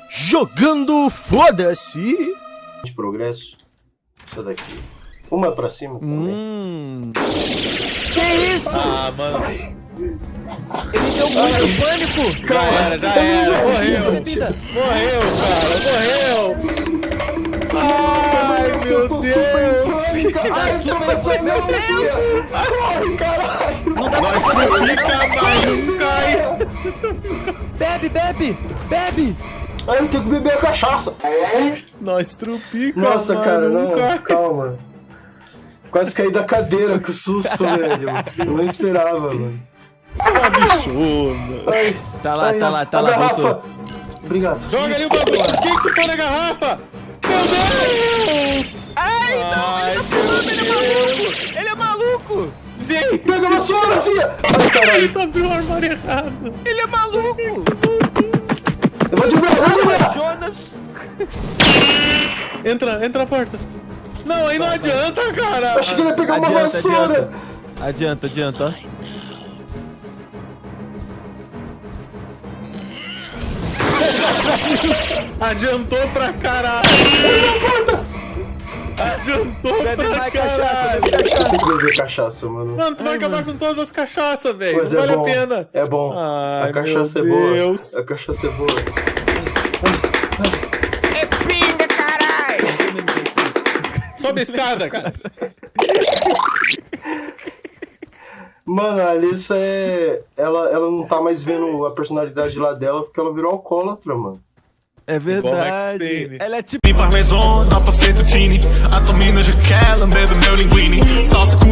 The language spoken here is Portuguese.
Jogando foda-se. De progresso. Isso daqui. Uma pra cima também. Que isso? Ah, mano. Ele deu muito pânico. Já era. Morreu. Morreu, cara. Morreu. Ai, meu Deus. Corre, caralho! Nós trupica, mas não cai. Bebe. Ai, eu tenho que beber a cachaça! Nós trupica, Nossa, mano, cara, não não, cai. calma. Quase caí da cadeira com susto, velho. Eu não esperava, mano. Você é uma bichona. Ai, Tá lá, a garrafa. voltou. Obrigado. Joga ali o bagulho. Quem que foi na garrafa? Meu Deus! Ai, não, ele é maluco. Gente, Pega a vassoura, filha! Ai, caralho. ele abriu o armário errado. Ele é maluco. Eu vou desviar. Jonas. Entra a porta. Não, aí não adianta, cara. Eu achei que ele ia pegar uma vassoura. Adianta, ó. Adiantou pra caralho. Adiantou Bebe pra mais caralho. Tem que beber cachaça, mano. Mano, tu vai acabar com todas as cachaças, velho. Mas Não é vale bom. a pena. É bom. Ai, A cachaça é meu boa. Deus. A cachaça é boa. É pinga, caralho. Sobe a escada, cara. Mano, a Alissa é. Ela não tá mais vendo a personalidade lá dela porque ela virou alcoólatra, mano. É Igual Max verdade. Payne. Ela é tipo Parmesan, dá pra fettuccine. A tua mina já quer lamber do meu linguine. Salsa com